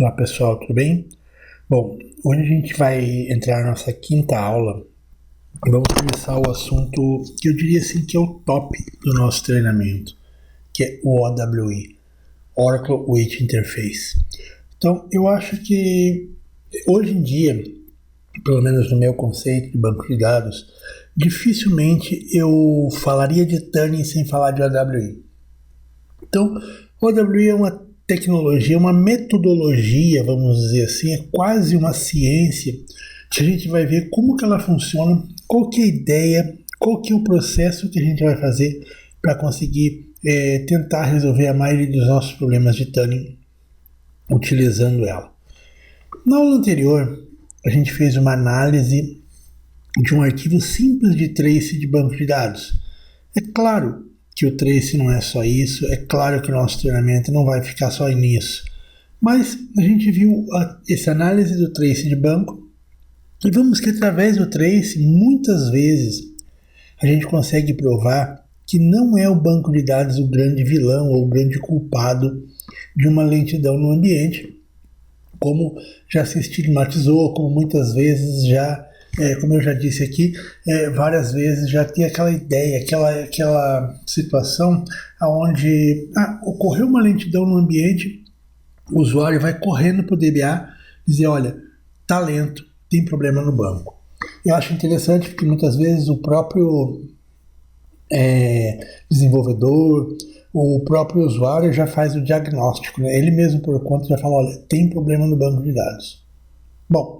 Olá pessoal, tudo bem? Bom, hoje a gente vai entrar na nossa quinta aula e vamos começar o assunto que eu diria assim que é o top do nosso treinamento, que é o OWI, Oracle Wait Interface. Então, eu acho que hoje em dia, pelo menos no meu conceito de banco de dados, dificilmente eu falaria de tuning sem falar de OWI. Então, o OWI é uma tecnologia, uma metodologia, vamos dizer assim, é quase uma ciência que a gente vai ver como que ela funciona, qual que é a ideia, qual que é o processo que a gente vai fazer para conseguir tentar resolver a maioria dos nossos problemas de tuning utilizando ela. Na aula anterior, a gente fez uma análise de um arquivo simples de trace de banco de dados. É claro que o trace não é só isso, é claro que o nosso treinamento não vai ficar só nisso, mas a gente viu essa análise do trace de banco e vemos que através do trace, muitas vezes, a gente consegue provar que não é o banco de dados o grande vilão ou o grande culpado de uma lentidão no ambiente, como já se estigmatizou, como muitas vezes já como eu já disse aqui, várias vezes já tem aquela ideia, aquela situação onde ocorreu uma lentidão no ambiente, o usuário vai correndo para o DBA dizer, olha, tá lento, tem problema no banco. Eu acho interessante porque muitas vezes o próprio desenvolvedor, o próprio usuário já faz o diagnóstico, né? Ele mesmo por conta já fala, olha, tem problema no banco de dados. Bom,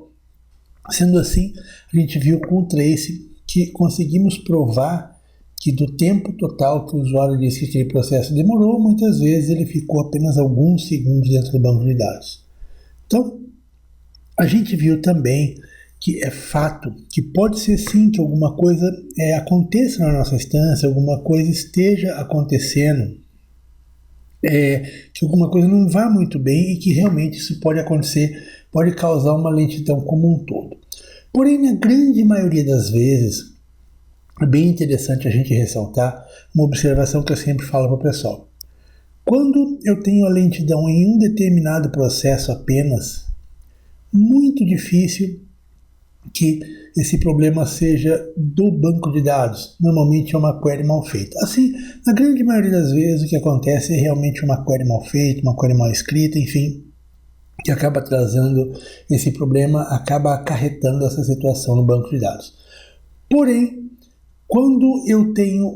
sendo assim, a gente viu com o trace que conseguimos provar que do tempo total que o usuário disse que aquele processo demorou, muitas vezes ele ficou apenas alguns segundos dentro do banco de dados. Então, a gente viu também que é fato que pode ser sim que alguma coisa aconteça na nossa instância, alguma coisa esteja acontecendo, que alguma coisa não vá muito bem e que realmente isso pode acontecer, pode causar uma lentidão como um todo. Porém, na grande maioria das vezes, é bem interessante a gente ressaltar uma observação que eu sempre falo para o pessoal. Quando eu tenho a lentidão em um determinado processo apenas, muito difícil que esse problema seja do banco de dados. Normalmente é uma query mal feita. Assim, na grande maioria das vezes o que acontece é realmente uma query mal feita, uma query mal escrita, enfim, que acaba trazendo esse problema, acaba acarretando essa situação no banco de dados. Porém, quando eu tenho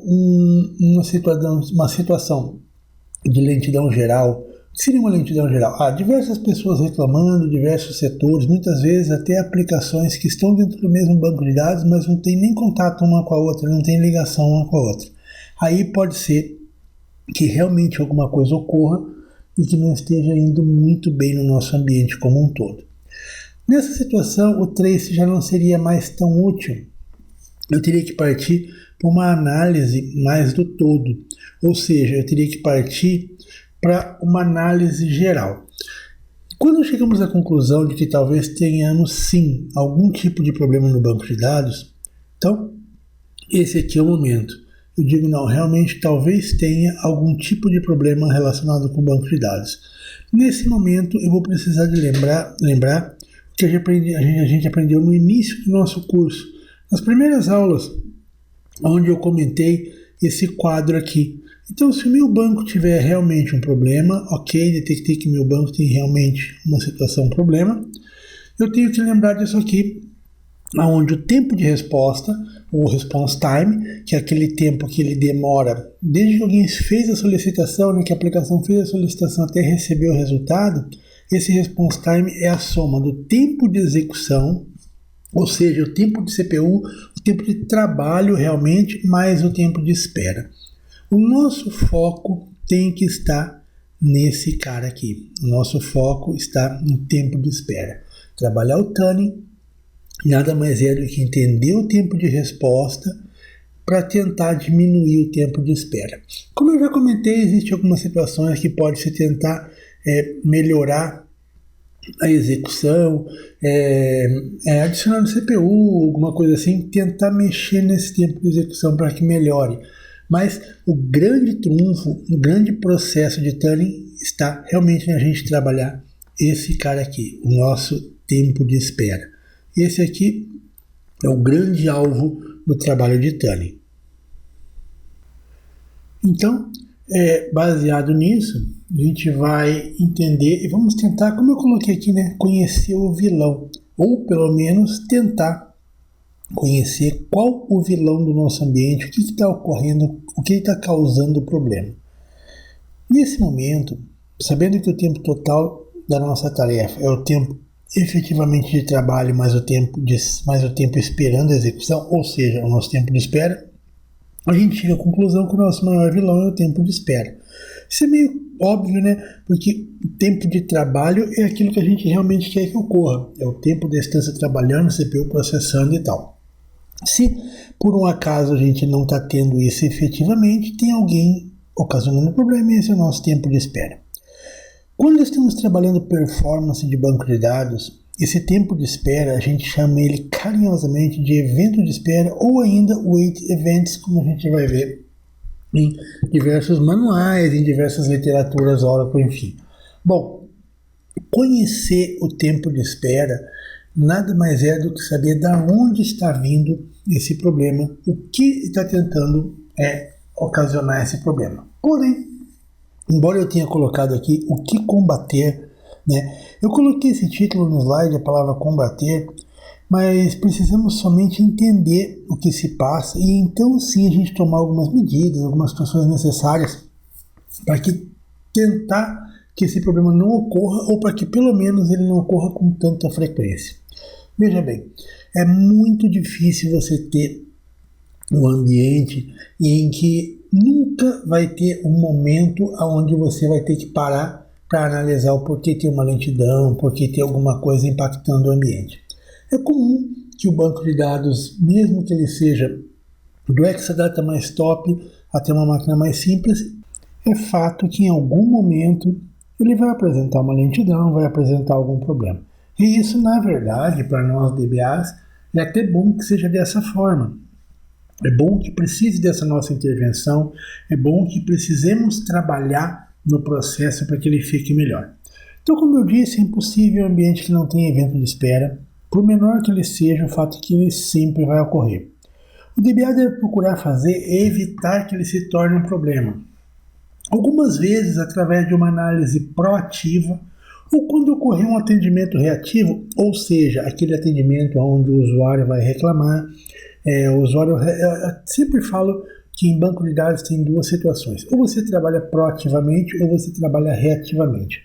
uma situação de lentidão geral, seria uma lentidão geral, diversas pessoas reclamando, diversos setores, muitas vezes até aplicações que estão dentro do mesmo banco de dados, mas não tem nem contato uma com a outra, não tem ligação uma com a outra. Aí pode ser que realmente alguma coisa ocorra e que não esteja indo muito bem no nosso ambiente como um todo. Nessa situação, o trace já não seria mais tão útil. Eu teria que partir para uma análise mais do todo, ou seja, eu teria que partir para uma análise geral. Quando chegamos à conclusão de que talvez tenhamos sim algum tipo de problema no banco de dados, então esse aqui é o momento. Eu digo, não, realmente talvez tenha algum tipo de problema relacionado com o banco de dados. Nesse momento, eu vou precisar de lembrar o que a gente aprendeu no início do nosso curso. Nas primeiras aulas, onde eu comentei esse quadro aqui. Então, se o meu banco tiver realmente um problema, ok, detectei que meu banco tem realmente uma situação, um problema, eu tenho que lembrar disso aqui, onde o tempo de resposta, o response time, que é aquele tempo que ele demora desde que alguém fez a solicitação, né, que a aplicação fez a solicitação até receber o resultado, esse response time é a soma do tempo de execução, ou seja, o tempo de CPU, o tempo de trabalho realmente, mais o tempo de espera. O nosso foco tem que estar nesse cara aqui. O nosso foco está no tempo de espera. Trabalhar o tuning nada mais é do que entender o tempo de resposta para tentar diminuir o tempo de espera. Como eu já comentei, existem algumas situações que pode se tentar melhorar a execução, adicionando CPU, alguma coisa assim, tentar mexer nesse tempo de execução para que melhore. Mas o grande trunfo, o grande processo de tuning está realmente na gente trabalhar esse cara aqui, o nosso tempo de espera. Esse aqui é o grande alvo do trabalho de Turing. Então, baseado nisso, a gente vai entender e vamos tentar, como eu coloquei aqui, né, conhecer o vilão, ou pelo menos tentar conhecer qual o vilão do nosso ambiente, o que está ocorrendo, o que está causando o problema. Nesse momento, sabendo que o tempo total da nossa tarefa é o tempo efetivamente de trabalho mais o tempo esperando a execução, ou seja, o nosso tempo de espera, a gente chega à conclusão que o nosso maior vilão é o tempo de espera. Isso é meio óbvio, né? Porque o tempo de trabalho é aquilo que a gente realmente quer que ocorra. É o tempo da instância trabalhando, CPU processando e tal. Se por um acaso a gente não está tendo isso efetivamente, tem alguém ocasionando problema e esse é o nosso tempo de espera. Quando estamos trabalhando performance de banco de dados, esse tempo de espera a gente chama ele carinhosamente de evento de espera ou ainda wait events, como a gente vai ver em diversos manuais, em diversas literaturas, Oracle, enfim. Bom, conhecer o tempo de espera nada mais é do que saber de onde está vindo esse problema, o que está tentando ocasionar esse problema. Porém, embora eu tenha colocado aqui o que combater, né, eu coloquei esse título no slide, a palavra combater, mas precisamos somente entender o que se passa e então sim a gente tomar algumas medidas, algumas situações necessárias para que tentar que esse problema não ocorra ou para que pelo menos ele não ocorra com tanta frequência. Veja bem, é muito difícil você ter um ambiente em que nunca vai ter um momento onde você vai ter que parar para analisar o porquê tem uma lentidão, porquê tem alguma coisa impactando o ambiente. É comum que o banco de dados, mesmo que ele seja do Exadata mais top até uma máquina mais simples, é fato que em algum momento ele vai apresentar uma lentidão, vai apresentar algum problema. E isso, na verdade, para nós DBAs, é até bom que seja dessa forma. É bom que precise dessa nossa intervenção, é bom que precisemos trabalhar no processo para que ele fique melhor. Então, como eu disse, é impossível um ambiente que não tenha evento de espera, por menor que ele seja, o fato é que ele sempre vai ocorrer. O DBA deve procurar fazer é evitar que ele se torne um problema. Algumas vezes, através de uma análise proativa, ou quando ocorrer um atendimento reativo, ou seja, aquele atendimento onde o usuário vai reclamar. Eu sempre falo que em banco de dados tem duas situações. Ou você trabalha proativamente ou você trabalha reativamente.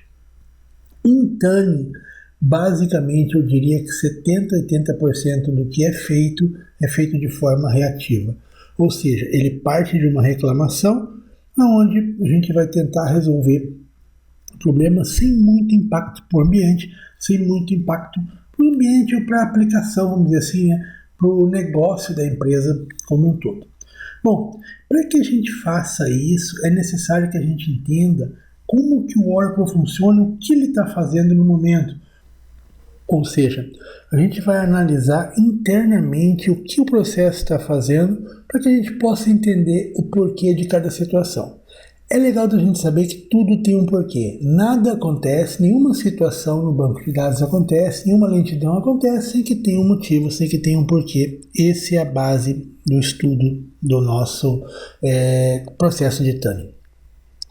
Em Turing, basicamente eu diria que 70% a 80% do que é feito de forma reativa. Ou seja, ele parte de uma reclamação onde a gente vai tentar resolver o problema sem muito impacto para o ambiente, sem muito impacto para o ambiente ou para a aplicação, vamos dizer assim, né, para o negócio da empresa como um todo. Bom, para que a gente faça isso, é necessário que a gente entenda como que o Oracle funciona, o que ele está fazendo no momento. Ou seja, a gente vai analisar internamente o que o processo está fazendo para que a gente possa entender o porquê de cada situação. É legal da gente saber que tudo tem um porquê. Nada acontece, nenhuma situação no banco de dados acontece, nenhuma lentidão acontece sem que tenha um motivo, sem que tenha um porquê. Essa é a base do estudo do nosso processo de Turing.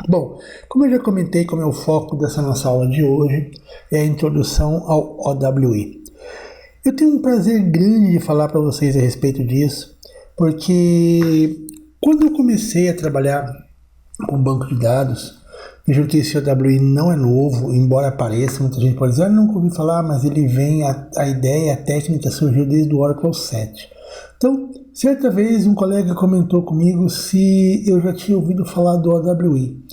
Bom, como eu já comentei, como é o foco dessa nossa aula de hoje, é a introdução ao OWI. Eu tenho um prazer grande de falar para vocês a respeito disso, porque quando eu comecei a trabalhar com banco de dados, vejo que esse OWI não é novo, embora pareça, muita gente pode dizer, nunca ouvi falar, mas ele vem, a ideia, a técnica surgiu desde o Oracle 7. Então, certa vez um colega comentou comigo se eu já tinha ouvido falar do OWI.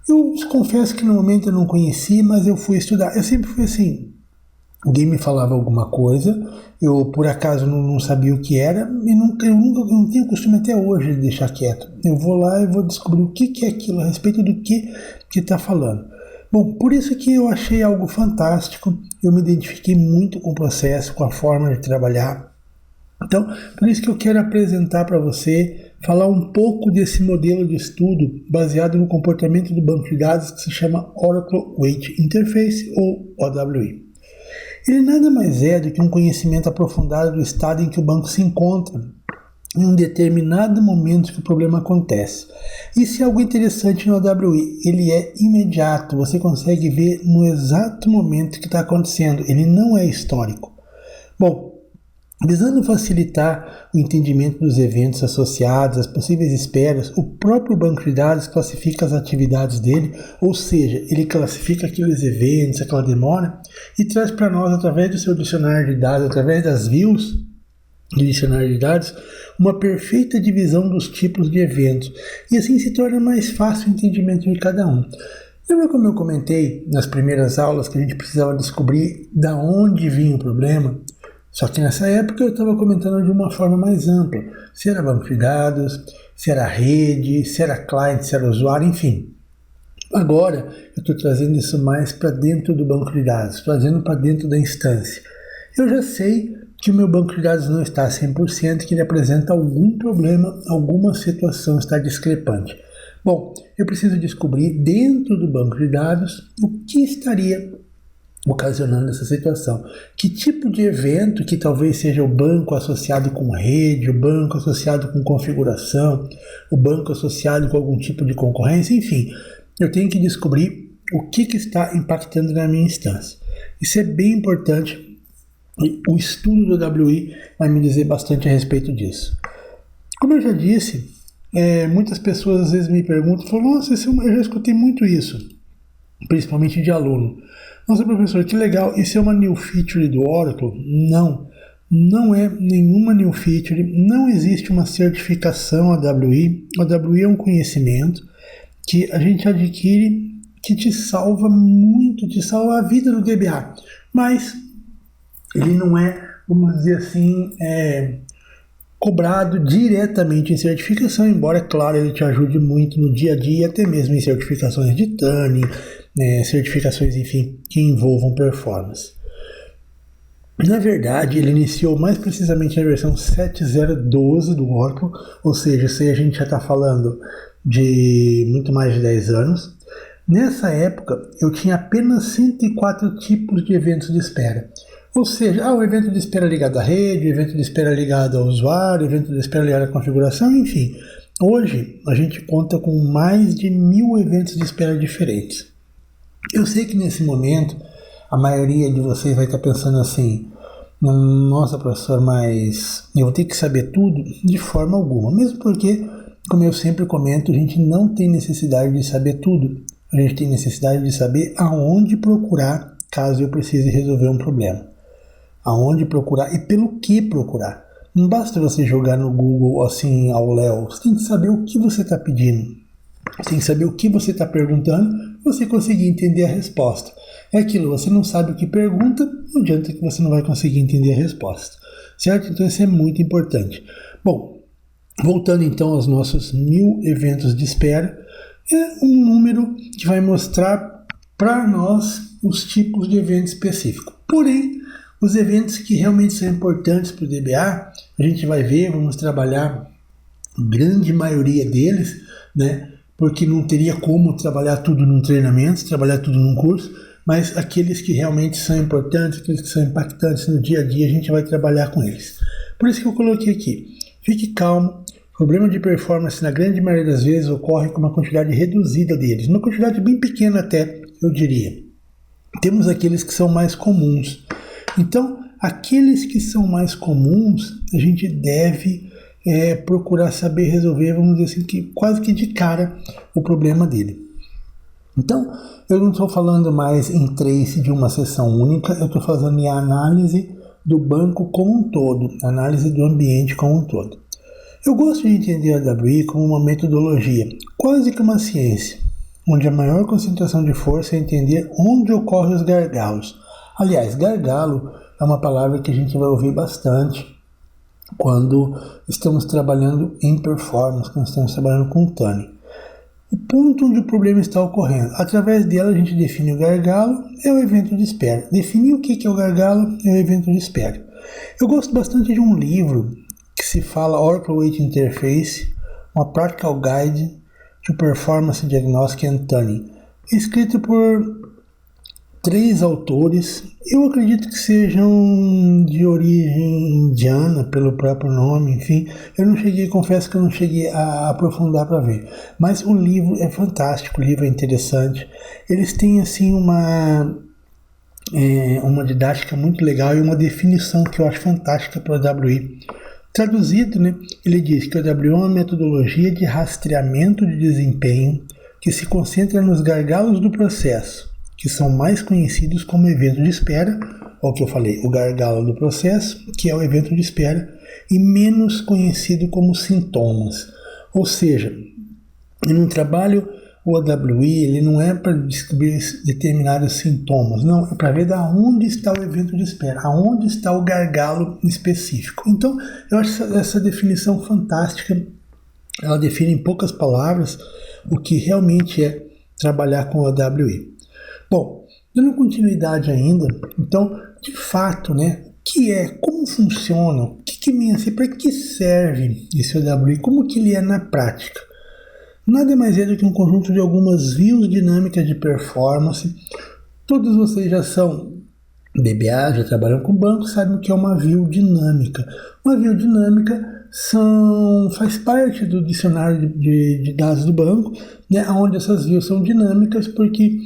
Eu confesso que no momento eu não conhecia, mas eu fui estudar. Eu sempre fui assim, alguém me falava alguma coisa, eu por acaso não sabia o que era, e eu não tenho costume até hoje de deixar quieto. Eu vou lá e vou descobrir o que é aquilo, a respeito do que está falando. Bom, por isso que eu achei algo fantástico, eu me identifiquei muito com o processo, com a forma de trabalhar, Então, por isso que eu quero apresentar para você, falar um pouco desse modelo de estudo baseado no comportamento do banco de dados que se chama Oracle Wait Interface, ou OWI. Ele nada mais é do que um conhecimento aprofundado do estado em que o banco se encontra em um determinado momento que o problema acontece. Isso é algo interessante no OWI, ele é imediato, você consegue ver no exato momento que está acontecendo, ele não é histórico. Bom, visando facilitar o entendimento dos eventos associados às possíveis esperas, o próprio banco de dados classifica as atividades dele, ou seja, ele classifica aqueles eventos, aquela demora, e traz para nós, através do seu dicionário de dados, através das views do dicionário de dados, uma perfeita divisão dos tipos de eventos, e assim se torna mais fácil o entendimento de cada um. Lembra como eu comentei nas primeiras aulas que a gente precisava descobrir da onde vinha o problema? Só que nessa época eu estava comentando de uma forma mais ampla, se era banco de dados, se era rede, se era cliente, se era usuário, enfim. Agora eu estou trazendo isso mais para dentro do banco de dados, trazendo para dentro da instância. Eu já sei que o meu banco de dados não está 100%, que ele apresenta algum problema, alguma situação está discrepante. Bom, eu preciso descobrir dentro do banco de dados o que estaria ocasionando essa situação. Que tipo de evento, que talvez seja o banco associado com rede, o banco associado com configuração, o banco associado com algum tipo de concorrência, enfim, eu tenho que descobrir o que está impactando na minha instância. Isso é bem importante. O estudo do WI vai me dizer bastante a respeito disso. Como eu já disse, muitas pessoas às vezes me perguntam, falam, nossa, eu já escutei muito isso, principalmente de aluno. Nossa, professor, que legal, isso é uma new feature do Oracle? Não, não é nenhuma new feature, não existe uma certificação AWI. O AWI é um conhecimento que a gente adquire que te salva muito, te salva a vida do DBA, mas ele não é, vamos dizer assim, cobrado diretamente em certificação, embora, claro, ele te ajude muito no dia a dia, até mesmo em certificações de Turing, certificações, enfim, que envolvam performance. Na verdade, ele iniciou mais precisamente na versão 7.0.12 do Oracle, ou seja, isso aí a gente já está falando de muito mais de 10 anos. Nessa época, eu tinha apenas 104 tipos de eventos de espera. Ou seja, o evento de espera ligado à rede, o evento de espera ligado ao usuário, o evento de espera ligado à configuração, enfim. Hoje, a gente conta com mais de 1.000 eventos de espera diferentes. Eu sei que nesse momento, a maioria de vocês vai estar pensando assim, nossa, professor, mas eu vou ter que saber tudo? De forma alguma. Mesmo porque, como eu sempre comento, a gente não tem necessidade de saber tudo. A gente tem necessidade de saber aonde procurar caso eu precise resolver um problema. Aonde procurar e pelo que procurar. Não basta você jogar no Google assim ao léu. Você tem que saber o que você está pedindo. Você tem que saber o que você está perguntando para você conseguir entender a resposta. É aquilo, você não sabe o que pergunta, não adianta que você não vai conseguir entender a resposta. Certo? Então isso é muito importante. Bom, voltando então aos nossos 1.000 eventos de espera, é um número que vai mostrar para nós os tipos de evento específico. Porém, os eventos que realmente são importantes para o DBA, a gente vai ver, vamos trabalhar a grande maioria deles, né? Porque não teria como trabalhar tudo num treinamento, trabalhar tudo num curso, mas aqueles que realmente são importantes, aqueles que são impactantes no dia a dia, a gente vai trabalhar com eles. Por isso que eu coloquei aqui, fique calmo, o problema de performance na grande maioria das vezes ocorre com uma quantidade reduzida deles, uma quantidade bem pequena até, eu diria. Temos aqueles que são mais comuns. Então, aqueles que são mais comuns, a gente deve procurar saber resolver, vamos dizer assim, que quase que de cara o problema dele. Então, eu não estou falando mais em trace de uma sessão única, eu estou fazendo a análise do banco como um todo, análise do ambiente como um todo. Eu gosto de entender a AWI como uma metodologia, quase que uma ciência, onde a maior concentração de força é entender onde ocorrem os gargalos. Aliás, gargalo é uma palavra que a gente vai ouvir bastante quando estamos trabalhando em performance, quando estamos trabalhando com Turing. O ponto onde o problema está ocorrendo. Através dela a gente define o gargalo, é o evento de espera. Definir o que é o gargalo é o evento de espera. Eu gosto bastante de um livro que se fala Oracle Weight Interface, uma Practical Guide to Performance Diagnostic and Tuning, escrito por 3 autores. Eu acredito que sejam de origem indiana, pelo próprio nome, enfim. Confesso que eu não cheguei a aprofundar para ver. Mas o livro é fantástico, o livro é interessante. Eles têm, assim, uma didática muito legal e uma definição que eu acho fantástica para o AWI. Traduzido, né, ele diz que o AWI é uma metodologia de rastreamento de desempenho que se concentra nos gargalos do processo, que são mais conhecidos como evento de espera, ou que eu falei, o gargalo do processo, que é o evento de espera, e menos conhecido como sintomas. Ou seja, em um trabalho, o AWI ele não é para descobrir determinados sintomas, não, é para ver de onde está o evento de espera, aonde está o gargalo específico. Então, eu acho essa definição fantástica, ela define em poucas palavras o que realmente é trabalhar com o AWI. Bom, dando continuidade ainda, então, de fato, né, como funciona, para que serve esse AWI, como que ele é na prática? Nada mais é do que um conjunto de algumas views dinâmicas de performance. Todos vocês já são DBA, já trabalham com banco, sabem o que é uma view dinâmica. Uma view dinâmica faz parte do dicionário de dados do banco, né, onde essas views são dinâmicas, porque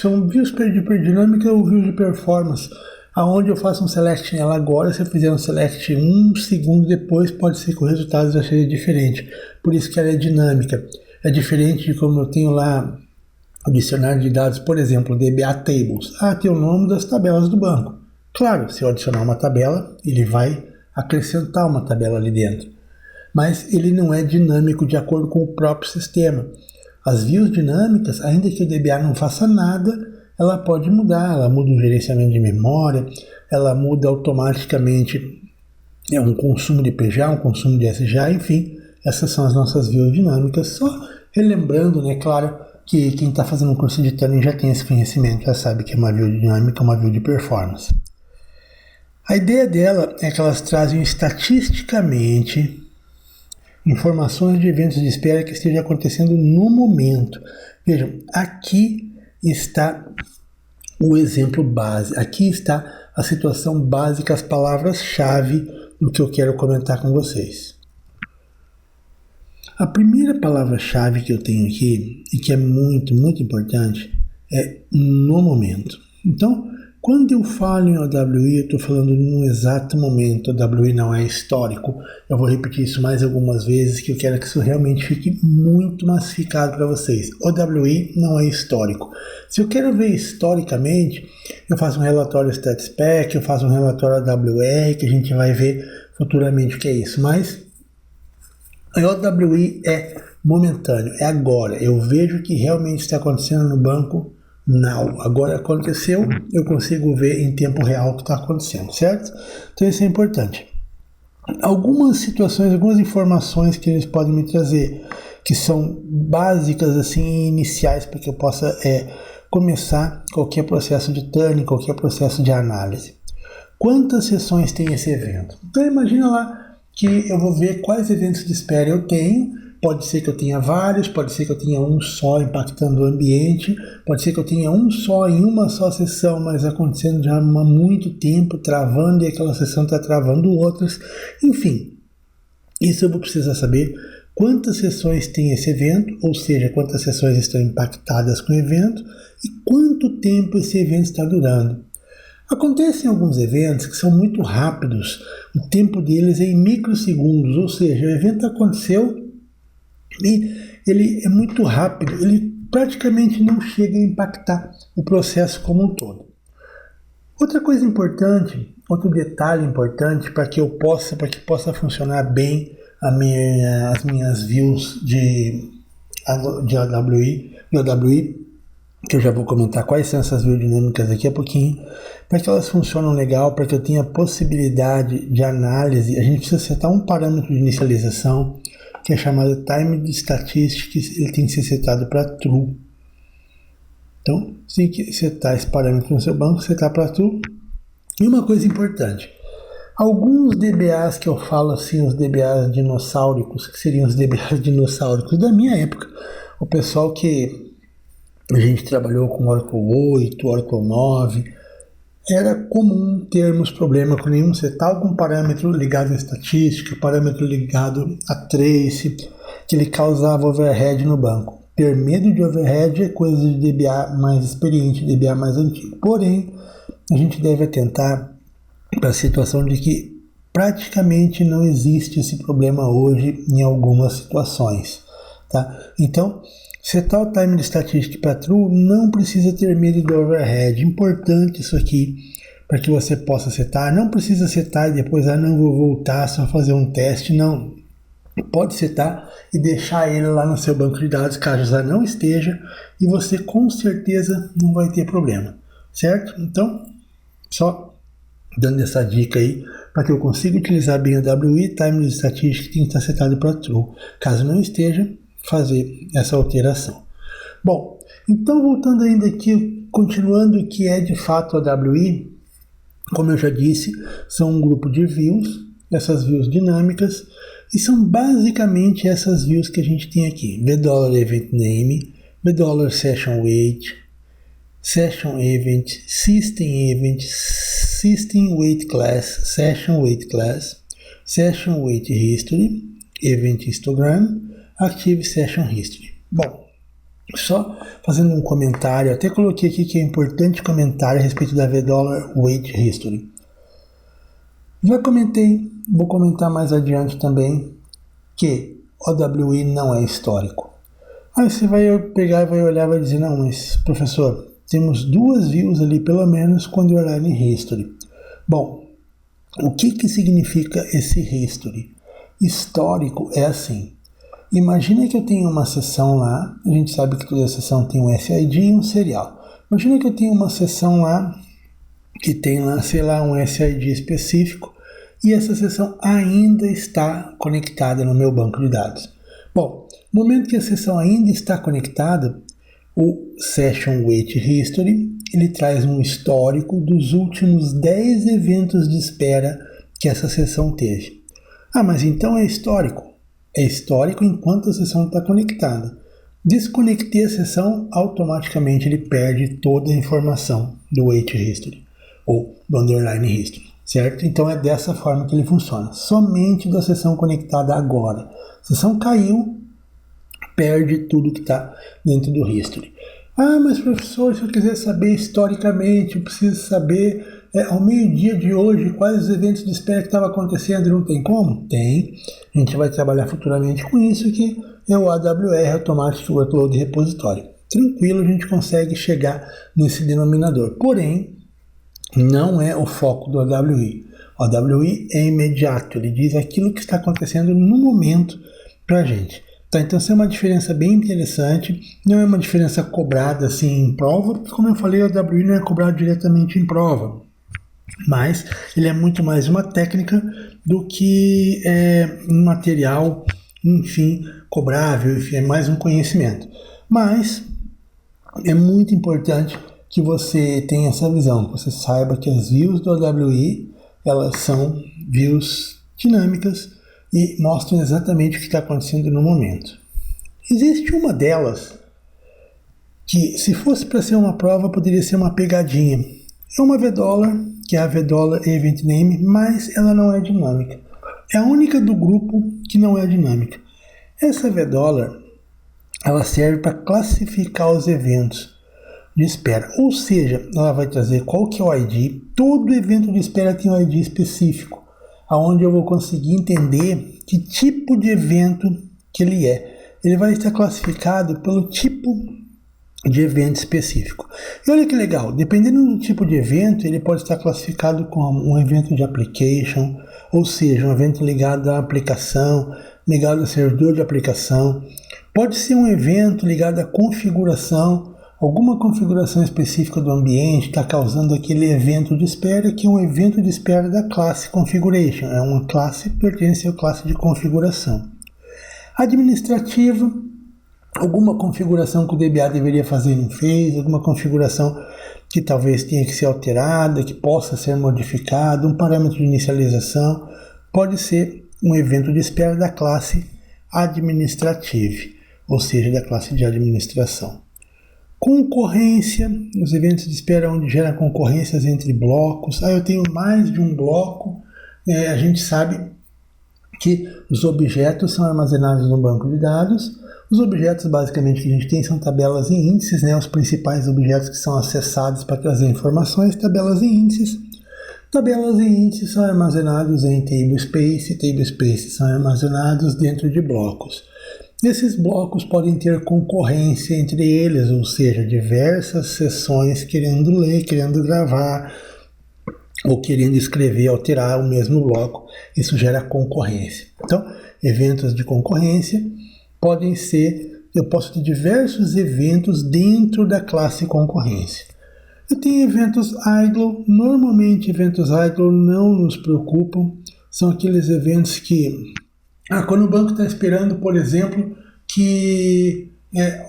são views dinâmica ou views de performance, aonde eu faço um select nela agora, se eu fizer um select 1 segundo depois, pode ser que o resultado já seja diferente. Por isso que ela é dinâmica. É diferente de como eu tenho lá o dicionário de dados, por exemplo, DBA Tables. Tem o nome das tabelas do banco. Claro, se eu adicionar uma tabela, ele vai acrescentar uma tabela ali dentro. Mas ele não é dinâmico de acordo com o próprio sistema. As views dinâmicas, ainda que o DBA não faça nada, ela pode mudar. Ela muda o gerenciamento de memória, ela muda automaticamente um consumo de PGA, um consumo de SGA, enfim. Essas são as nossas views dinâmicas. Só relembrando, né, claro, que quem está fazendo um curso de tuning já tem esse conhecimento, já sabe que é uma view dinâmica, uma view de performance. A ideia dela é que elas trazem estatisticamente informações de eventos de espera que estejam acontecendo no momento. Vejam, aqui está o exemplo base, aqui está a situação básica, as palavras-chave do que eu quero comentar com vocês. A primeira palavra-chave que eu tenho aqui, e que é muito, muito importante, é no momento. Então, quando eu falo em OWI, eu estou falando no exato momento. OWI não é histórico. Eu vou repetir isso mais algumas vezes, que eu quero que isso realmente fique muito massificado para vocês. OWI não é histórico. Se eu quero ver historicamente, eu faço um relatório StatSpec, eu faço um relatório AWR, que a gente vai ver futuramente o que é isso. Mas a OWI é momentâneo, é agora. Eu vejo o que realmente está acontecendo no banco. Now. Agora aconteceu, eu consigo ver em tempo real o que está acontecendo, certo? Então isso é importante. Algumas situações, algumas informações que eles podem me trazer, que são básicas, assim, iniciais, para que eu possa começar qualquer processo de tuning, qualquer processo de análise. Quantas sessões tem esse evento? Então imagina lá que eu vou ver quais eventos de espera eu tenho. Pode ser que eu tenha vários, pode ser que eu tenha um só impactando o ambiente, pode ser que eu tenha um só em uma só sessão, mas acontecendo já há muito tempo, travando, e aquela sessão está travando outras. Enfim, isso eu vou precisar saber quantas sessões tem esse evento, ou seja, quantas sessões estão impactadas com o evento e quanto tempo esse evento está durando. Acontecem alguns eventos que são muito rápidos, o tempo deles é em microsegundos, ou seja, o evento aconteceu e ele é muito rápido, ele praticamente não chega a impactar o processo como um todo. Outra coisa importante, outro detalhe importante para que possa funcionar bem as minhas views de OWI, que eu já vou comentar quais são essas views dinâmicas daqui a pouquinho, para que elas funcionem legal, para que eu tenha possibilidade de análise. A gente precisa setar um parâmetro de inicialização, que é chamado Time de Statistics, ele tem que ser setado para True. Então, você tem que setar esse parâmetro no seu banco, setar para True, E uma coisa importante, alguns DBAs que eu falo assim, os DBAs dinossáuricos, que seriam os DBAs dinossáuricos da minha época, o pessoal que a gente trabalhou com Oracle 8, Oracle 9, era comum termos problema com nenhum setar algum parâmetro ligado à estatística, parâmetro ligado a trace, que ele causava overhead no banco. Ter medo de overhead é coisa de DBA mais experiente, DBA mais antigo. Porém, a gente deve atentar para a situação de que praticamente não existe esse problema hoje em algumas situações. Tá? Então, setar o time de statistic para true não precisa ter medo do overhead. Importante isso aqui para que você possa setar. Não precisa setar e depois, não vou voltar, só fazer um teste. Não. Pode setar e deixar ele lá no seu banco de dados, caso já não esteja, e você com certeza não vai ter problema. Certo? Então, só dando essa dica aí, para que eu consiga utilizar bem o WI, time de statistic tem que estar setado para true. Caso não esteja, fazer essa alteração. Bom, então voltando ainda aqui, continuando o que é de fato a WI, como eu já disse, são um grupo de views, essas views dinâmicas, e são basicamente essas views que a gente tem aqui, $$ event name, $$ session weight, session event, system weight class, session weight history, event histogram, active session history. Bom, só fazendo um comentário, até coloquei aqui que é importante comentar a respeito da $$ weight history. Já comentei, vou comentar mais adiante também, que o WI não é histórico. Aí você vai pegar e vai olhar e vai dizer, não, mas professor, temos 2 views ali pelo menos com underline history. Bom, o que significa esse history? Histórico é assim. Imagina que eu tenho uma seção lá, a gente sabe que toda seção tem um SID e um serial. Imagina que eu tenho uma seção lá, que tem lá, sei lá, um SID específico, e essa seção ainda está conectada no meu banco de dados. Bom, no momento que a seção ainda está conectada, o Session Weight History, ele traz um histórico dos últimos 10 eventos de espera que essa seção teve. Mas então é histórico. É histórico enquanto a sessão está conectada. Desconectei a sessão, automaticamente ele perde toda a informação do Weight History, ou do Underline History, certo? Então é dessa forma que ele funciona. Somente da sessão conectada agora. A sessão caiu, perde tudo que está dentro do History. Mas professor, se eu quiser saber historicamente, eu preciso saber ao meio-dia de hoje quais os eventos de espera que estavam acontecendo, não tem como? Tem. A gente vai trabalhar futuramente com isso, que é o AWR, Automatic Workload Repository. Tranquilo, a gente consegue chegar nesse denominador. Porém, não é o foco do AWI. O AWI é imediato, ele diz aquilo que está acontecendo no momento para a gente. Tá, então essa é uma diferença bem interessante, não é uma diferença cobrada assim em prova, porque como eu falei, o AWI não é cobrado diretamente em prova, mas ele é muito mais uma técnica do que um material, enfim, cobrável, enfim, é mais um conhecimento. Mas é muito importante que você tenha essa visão, que você saiba que as views do AWI, elas são views dinâmicas, e mostram exatamente o que está acontecendo no momento. Existe uma delas que, se fosse para ser uma prova, poderia ser uma pegadinha. É uma $, que é a $, event name, mas ela não é dinâmica. É a única do grupo que não é dinâmica. Essa $, ela serve para classificar os eventos de espera. Ou seja, ela vai trazer qual que é o ID. Todo evento de espera tem um ID específico, aonde eu vou conseguir entender que tipo de evento que ele é. Ele vai estar classificado pelo tipo de evento específico. E olha que legal, dependendo do tipo de evento, ele pode estar classificado como um evento de application, ou seja, um evento ligado à aplicação, ligado ao servidor de aplicação. Pode ser um evento ligado à configuração, alguma configuração específica do ambiente está causando aquele evento de espera, que é um evento de espera da classe configuration. É uma classe que pertence à classe de configuração. Administrativa, alguma configuração que o DBA deveria fazer e não fez, alguma configuração que talvez tenha que ser alterada, que possa ser modificada, um parâmetro de inicialização, pode ser um evento de espera da classe Administrative, ou seja, da classe de administração. Concorrência, os eventos de espera onde gera concorrências entre blocos. Eu tenho mais de um bloco, a gente sabe que os objetos são armazenados no banco de dados. Os objetos basicamente que a gente tem são tabelas e índices, os principais objetos que são acessados para trazer informações, tabelas e índices. Tabelas e índices são armazenados em tablespace são armazenados dentro de blocos. Esses blocos podem ter concorrência entre eles, ou seja, diversas seções querendo ler, querendo gravar, ou querendo escrever, alterar o mesmo bloco. Isso gera concorrência. Então, eventos de concorrência podem ser, eu posso ter diversos eventos dentro da classe concorrência. Eu tenho eventos idle, normalmente eventos idle não nos preocupam, são aqueles eventos que, quando o banco está esperando, por exemplo, que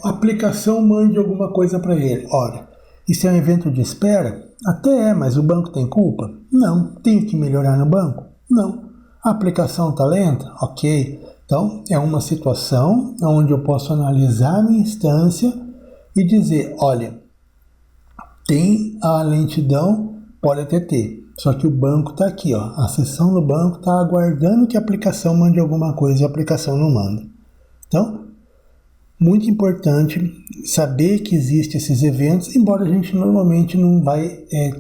a aplicação mande alguma coisa para ele. Ora, isso é um evento de espera? Até mas o banco tem culpa? Não. Tenho que melhorar no banco? Não. A aplicação está lenta? Ok. Então, é uma situação onde eu posso analisar a minha instância e dizer, olha, tem a lentidão, pode até ter, só que o banco está aqui, a seção do banco está aguardando que a aplicação mande alguma coisa e a aplicação não manda. Então, muito importante saber que existem esses eventos, embora a gente normalmente não vai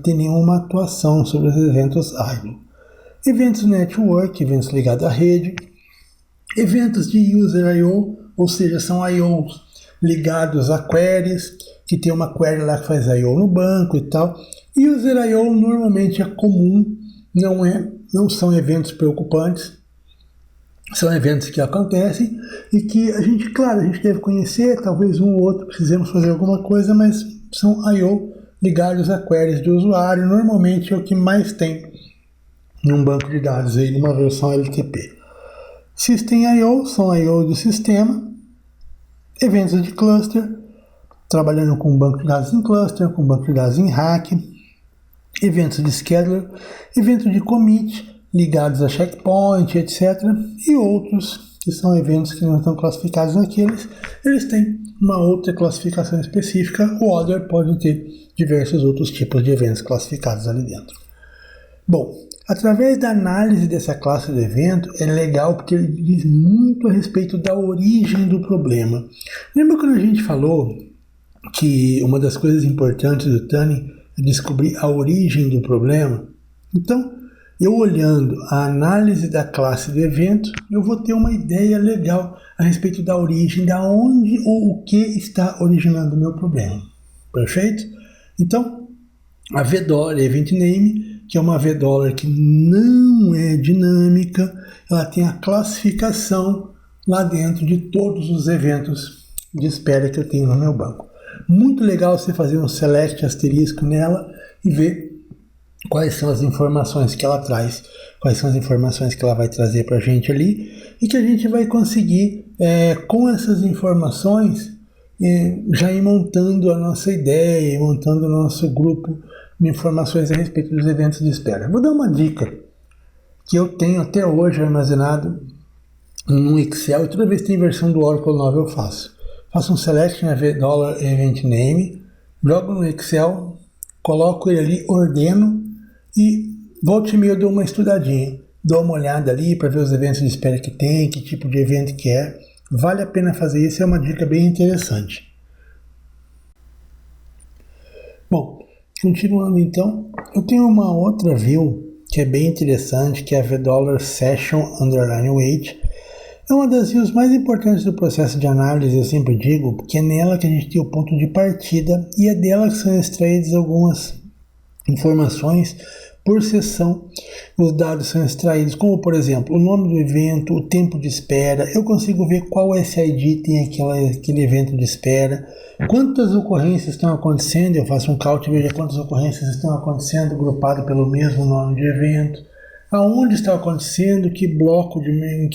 ter nenhuma atuação sobre os eventos idle. Eventos network, eventos ligados à rede, eventos de user I/O, ou seja, são I/Os ligados a queries, que tem uma query lá que faz I/O no banco e tal. User I/O normalmente é comum, não são eventos preocupantes, são eventos que acontecem e que a gente deve conhecer, talvez um ou outro precisemos fazer alguma coisa, mas são I/O ligados a queries de usuário, normalmente é o que mais tem num banco de dados, aí, numa versão LTP. System I/O são I/O do sistema, eventos de cluster, trabalhando com banco de dados em cluster, com banco de dados em rack, eventos de scheduler, eventos de commit ligados a checkpoint, etc. E outros que são eventos que não estão classificados naqueles, eles têm uma outra classificação específica. O other pode ter diversos outros tipos de eventos classificados ali dentro. Bom, através da análise dessa classe do evento, é legal porque ele diz muito a respeito da origem do problema. Lembra quando a gente falou que uma das coisas importantes do tuning é descobrir a origem do problema? Então, eu olhando a análise da classe do evento, eu vou ter uma ideia legal a respeito da origem, da onde ou o que está originando o meu problema. Perfeito? Então, a VDollar Event Name, que é uma VDollar que não é dinâmica, ela tem a classificação lá dentro de todos os eventos de espera que eu tenho no meu banco. Muito legal você fazer um select asterisco nela e ver quais são as informações que ela traz, quais são as informações que ela vai trazer para a gente ali, e que a gente vai conseguir, com essas informações, já ir montando a nossa ideia, montando o nosso grupo de informações a respeito dos eventos de espera. Vou dar uma dica que eu tenho até hoje armazenado no Excel, e toda vez que tem versão do Oracle 9 eu faço. Faço um select na VDollar Event Name, jogo no Excel, coloco ele ali, ordeno, e volta e meia eu dou uma estudadinha, dou uma olhada ali para ver os eventos de espera que tem, que tipo de evento que é. Vale a pena fazer isso, é uma dica bem interessante. Bom, continuando então, eu tenho uma outra view que é bem interessante, que é a VDollar Session _ Wait. É uma das views mais importantes do processo de análise, eu sempre digo, porque é nela que a gente tem o ponto de partida e é dela que são extraídas algumas informações por sessão. Os dados são extraídos, como por exemplo, o nome do evento, o tempo de espera, eu consigo ver qual SID tem aquele evento de espera, quantas ocorrências estão acontecendo, eu faço um count e vejo quantas ocorrências estão acontecendo, grupado pelo mesmo nome de evento, aonde está acontecendo, em que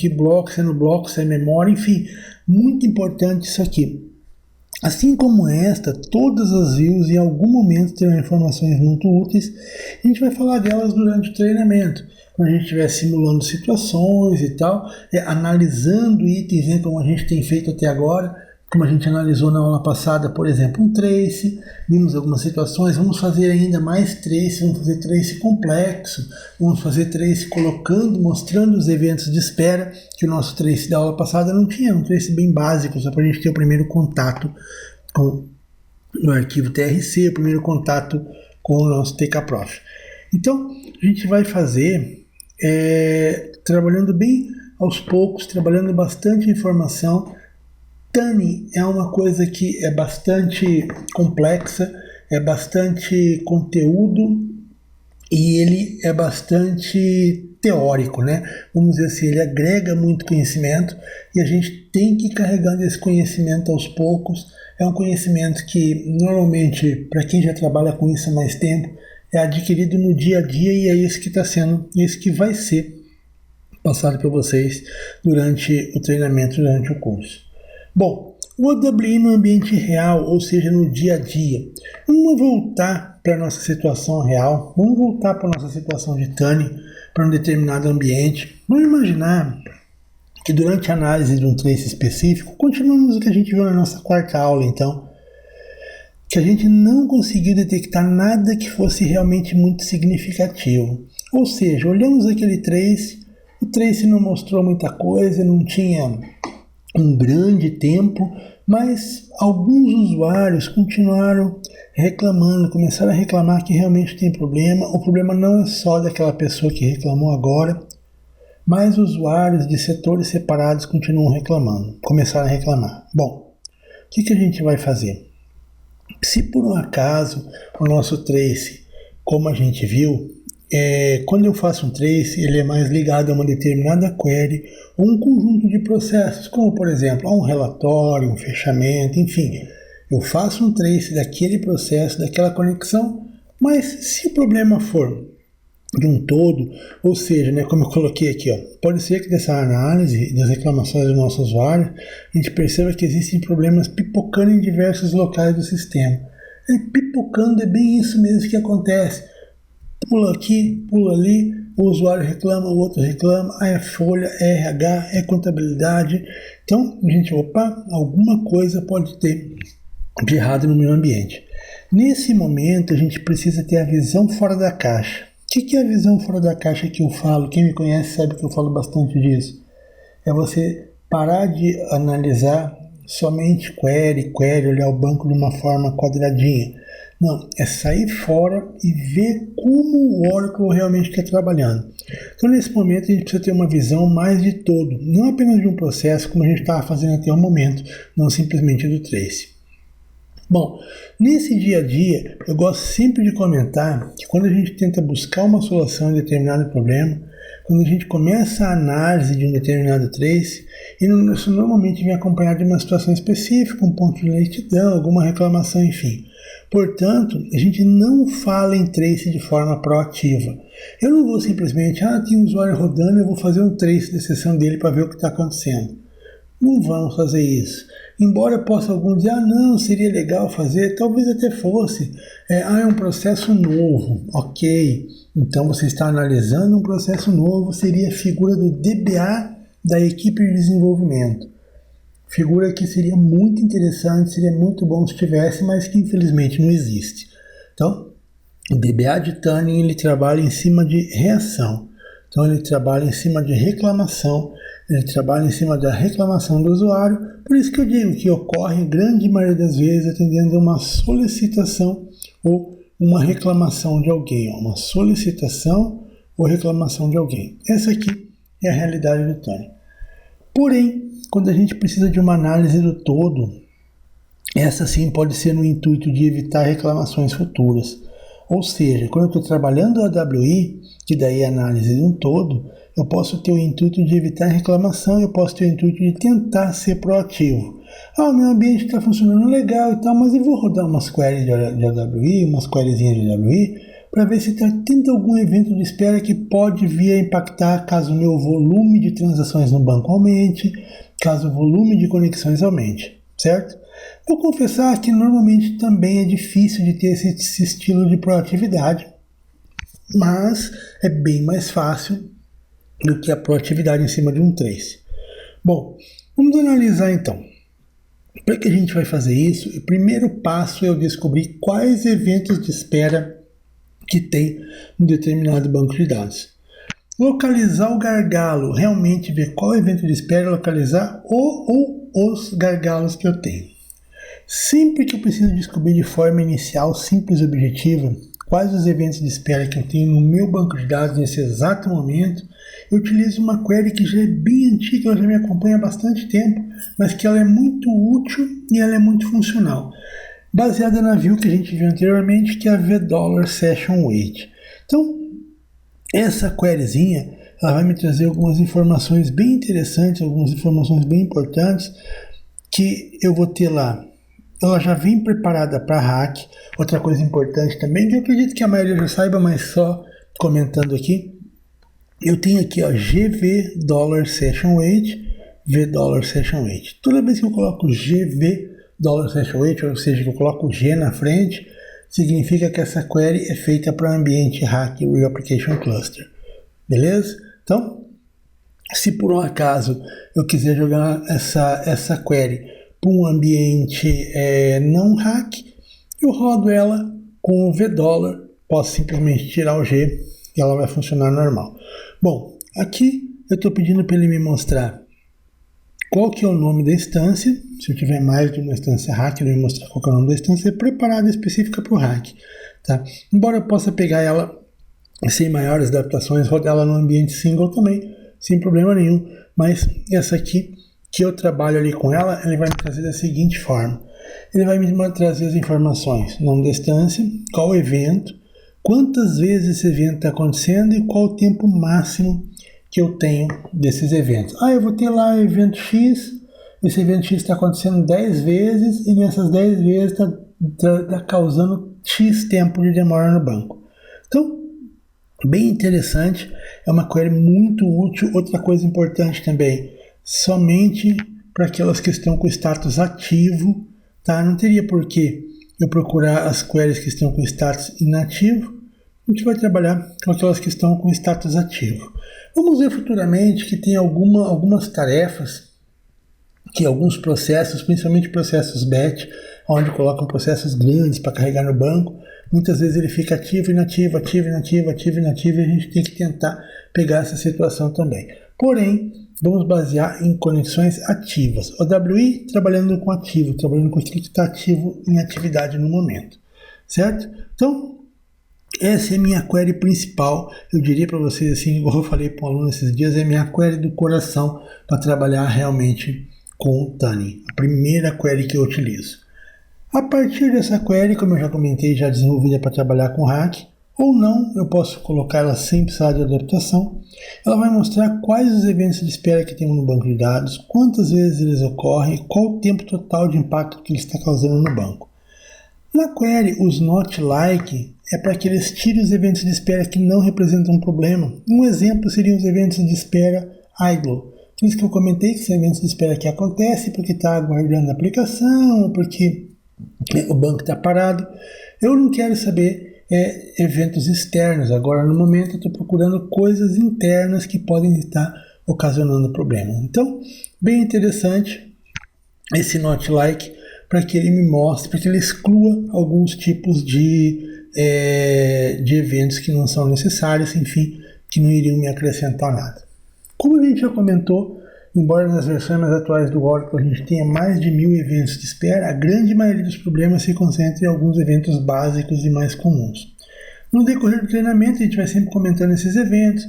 bloco, se é no bloco, se é memória, enfim, muito importante isso aqui. Assim como esta, todas as views em algum momento terão informações muito úteis. A gente vai falar delas durante o treinamento, quando a gente estiver simulando situações e tal, analisando itens, né, como a gente tem feito até agora, como a gente analisou na aula passada, por exemplo, um trace, vimos algumas situações, vamos fazer ainda mais trace, vamos fazer trace complexo, vamos fazer trace colocando, mostrando os eventos de espera, que o nosso trace da aula passada não tinha, um trace bem básico, só para a gente ter o primeiro contato com o arquivo TRC, o primeiro contato com o nosso TKProf. Então, a gente vai fazer trabalhando bem aos poucos, trabalhando bastante informação. Tuning é uma coisa que é bastante complexa, é bastante conteúdo e ele é bastante teórico, né? Vamos dizer assim, ele agrega muito conhecimento e a gente tem que ir carregando esse conhecimento aos poucos. É um conhecimento que normalmente, para quem já trabalha com isso há mais tempo, é adquirido no dia a dia e é isso que está sendo, isso que vai ser passado para vocês durante o treinamento, durante o curso. Bom, o OWI no ambiente real, ou seja, no dia a dia. Vamos voltar para a nossa situação real, vamos voltar para a nossa situação de tuning, para um determinado ambiente. Vamos imaginar que durante a análise de um trace específico, continuamos o que a gente viu na nossa quarta aula, então, que a gente não conseguiu detectar nada que fosse realmente muito significativo. Ou seja, olhamos aquele trace, o trace não mostrou muita coisa, não tinha um grande tempo, mas alguns usuários continuaram reclamando, começaram a reclamar que realmente tem problema. O problema não é só daquela pessoa que reclamou agora, mas usuários de setores separados continuam reclamando, começaram a reclamar. Bom, o que a gente vai fazer? Se por um acaso o nosso trace, como a gente viu, quando eu faço um trace, ele é mais ligado a uma determinada query ou um conjunto de processos, como por exemplo, a um relatório, um fechamento, enfim. Eu faço um trace daquele processo, daquela conexão, mas se o problema for de um todo, ou seja, né, como eu coloquei aqui, pode ser que dessa análise das reclamações do nosso usuário, a gente perceba que existem problemas pipocando em diversos locais do sistema. E pipocando é bem isso mesmo que acontece. Pula aqui, pula ali, o usuário reclama, o outro reclama, é folha, é RH, é contabilidade. Então, a gente, alguma coisa pode ter de errado no meu ambiente. Nesse momento, a gente precisa ter a visão fora da caixa. O que é a visão fora da caixa que eu falo? Quem me conhece sabe que eu falo bastante disso. É você parar de analisar somente query, olhar o banco de uma forma quadradinha. Não, é sair fora e ver como o Oracle realmente está trabalhando. Então, nesse momento, a gente precisa ter uma visão mais de todo, não apenas de um processo, como a gente estava fazendo até o momento, não simplesmente do trace. Bom, nesse dia a dia, eu gosto sempre de comentar que quando a gente tenta buscar uma solução em determinado problema, quando a gente começa a análise de um determinado trace, isso normalmente vem acompanhado de uma situação específica, um ponto de lentidão, alguma reclamação, enfim. Portanto, a gente não fala em trace de forma proativa. Eu não vou simplesmente, tem um usuário rodando, eu vou fazer um trace da sessão dele para ver o que está acontecendo. Não vamos fazer isso. Embora possa alguns dizer, não, seria legal fazer, talvez até fosse. É um processo novo, ok. Então você está analisando um processo novo, seria a figura do DBA da equipe de desenvolvimento. Figura que seria muito interessante, seria muito bom se tivesse, mas que infelizmente não existe. Então, o DBA de Tuning, ele trabalha em cima de reação. Então ele trabalha em cima de reclamação, ele trabalha em cima da reclamação do usuário, por isso que eu digo que ocorre, grande maioria das vezes, atendendo a uma solicitação ou uma reclamação de alguém, uma solicitação ou reclamação de alguém. Essa aqui é a realidade do Tuning. Porém, quando a gente precisa de uma análise do todo, essa sim pode ser no intuito de evitar reclamações futuras. Ou seja, quando eu estou trabalhando a AWI, que daí é a análise de um todo, eu posso ter o intuito de evitar reclamação, eu posso ter o intuito de tentar ser proativo. O meu ambiente está funcionando legal e tal, mas eu vou rodar umas queries de AWI, umas queryzinhas de AWI, para ver se está tendo algum evento de espera que pode vir a impactar caso o meu volume de transações no banco aumente, caso o volume de conexões aumente, certo? Vou confessar que normalmente também é difícil de ter esse estilo de proatividade, mas é bem mais fácil do que a proatividade em cima de um trace. Bom, vamos analisar então. Para que a gente vai fazer isso, o primeiro passo é eu descobrir quais eventos de espera que tem um determinado banco de dados. Localizar o gargalo, realmente ver qual evento de espera, localizar ou os gargalos que eu tenho. Sempre que eu preciso descobrir de forma inicial, simples e objetiva, quais os eventos de espera que eu tenho no meu banco de dados nesse exato momento, eu utilizo uma query que já é bem antiga, ela já me acompanha há bastante tempo, mas que ela é muito útil e ela é muito funcional. Baseada na view que a gente viu anteriormente, que é a $session_weight. Então, essa queryzinha, ela vai me trazer algumas informações bem interessantes, algumas informações bem importantes, que eu vou ter lá. Ela já vem preparada para hack. Outra coisa importante também, que eu acredito que a maioria já saiba, mas só comentando aqui, eu tenho aqui ó, $session_weight, $session_weight. Toda vez que eu coloco $session_weight, ou seja, que eu coloco G na frente, significa que essa query é feita para o ambiente hack Real Application Cluster. Beleza? Então, se por um acaso eu quiser jogar essa query para um ambiente não hack, eu rodo ela com o $, posso simplesmente tirar o G e ela vai funcionar normal. Bom, aqui eu estou pedindo para ele me mostrar qual que é o nome da instância. Se eu tiver mais de uma instância hack, ele vai mostrar qual que é o nome da instância preparada específica para o hack. Tá? Embora eu possa pegar ela sem maiores adaptações, rodar ela no ambiente single também, sem problema nenhum. Mas essa aqui, que eu trabalho ali com ela, ele vai me trazer da seguinte forma. Ele vai me trazer as informações, nome da instância, qual o evento, quantas vezes esse evento está acontecendo e qual o tempo máximo que eu tenho desses eventos. Eu vou ter lá o evento X, esse evento X está acontecendo 10 vezes e nessas 10 vezes está causando X tempo de demora no banco. Então, bem interessante, é uma query muito útil. Outra coisa importante também, somente para aquelas que estão com status ativo, tá? Não teria por que eu procurar as queries que estão com status inativo. A gente vai trabalhar com aquelas que estão com status ativo. Vamos ver futuramente que tem algumas tarefas, que alguns processos, principalmente processos batch, onde colocam processos grandes para carregar no banco, muitas vezes ele fica ativo, inativo, ativo, inativo, ativo, inativo, e a gente tem que tentar pegar essa situação também. Porém, vamos basear em conexões ativas. OWI trabalhando com ativo, trabalhando com aquilo que está ativo em atividade no momento, certo? Então, essa é a minha query principal. Eu diria para vocês assim, igual eu falei para um aluno esses dias, é a minha query do coração para trabalhar realmente com o Tuning. A primeira query que eu utilizo. A partir dessa query, como eu já comentei, já desenvolvida para trabalhar com hack, ou não, eu posso colocar ela sem precisar de adaptação. Ela vai mostrar quais os eventos de espera que temos no banco de dados, quantas vezes eles ocorrem e qual o tempo total de impacto que ele está causando no banco. Na query, os not like é para que eles tirem os eventos de espera que não representam um problema. Um exemplo seriam os eventos de espera idle. Aqueles que eu comentei, que são eventos de espera que acontecem porque está aguardando a aplicação, porque o banco está parado. Eu não quero saber eventos externos. Agora, no momento, eu estou procurando coisas internas que podem estar ocasionando problemas. Então, bem interessante esse not like, para que ele me mostre, para que ele exclua alguns tipos de eventos que não são necessários, enfim, que não iriam me acrescentar nada. Como a gente já comentou, embora nas versões mais atuais do Oracle a gente tenha mais de 1000 eventos de espera, a grande maioria dos problemas se concentra em alguns eventos básicos e mais comuns. No decorrer do treinamento, a gente vai sempre comentando esses eventos.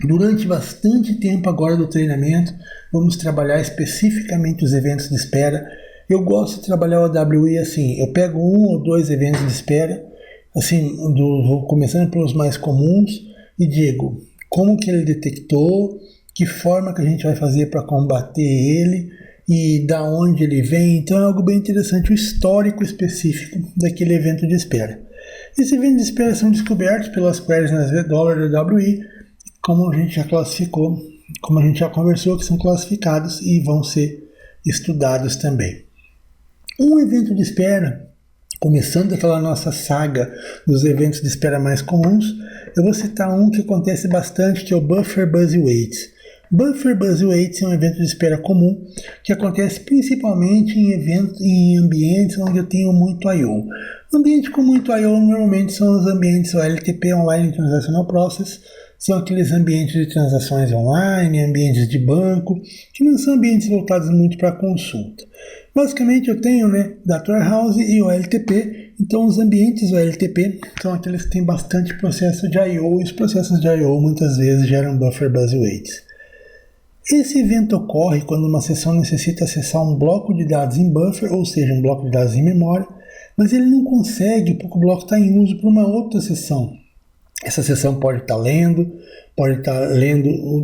Durante bastante tempo agora do treinamento, vamos trabalhar especificamente os eventos de espera. Eu gosto de trabalhar o AWI assim, eu pego 1 ou 2 eventos de espera, assim, começando pelos mais comuns, e digo como que ele detectou, que forma que a gente vai fazer para combater ele e da onde ele vem. Então é algo bem interessante, o histórico específico daquele evento de espera. Esses eventos de espera são descobertos pelas queries nas $, AWI, como a gente já classificou, como a gente já conversou, que são classificados e vão ser estudados também. Um evento de espera, começando aquela nossa saga dos eventos de espera mais comuns, eu vou citar um que acontece bastante, que é o Buffer Busy Waits. Buffer Busy Waits é um evento de espera comum que acontece principalmente em ambientes onde eu tenho muito I/O. Ambiente com muito I/O normalmente são os ambientes OLTP, Online Transactional Process, são aqueles ambientes de transações online, ambientes de banco, que não são ambientes voltados muito para consulta. Basicamente eu tenho Data Warehouse e OLTP, então os ambientes OLTP são aqueles que têm bastante processo de I/O, e os processos de I/O muitas vezes geram Buffer Busy Waits. Esse evento ocorre quando uma sessão necessita acessar um bloco de dados em buffer, ou seja, um bloco de dados em memória, mas ele não consegue porque o bloco está em uso para uma outra sessão. Essa sessão pode estar lendo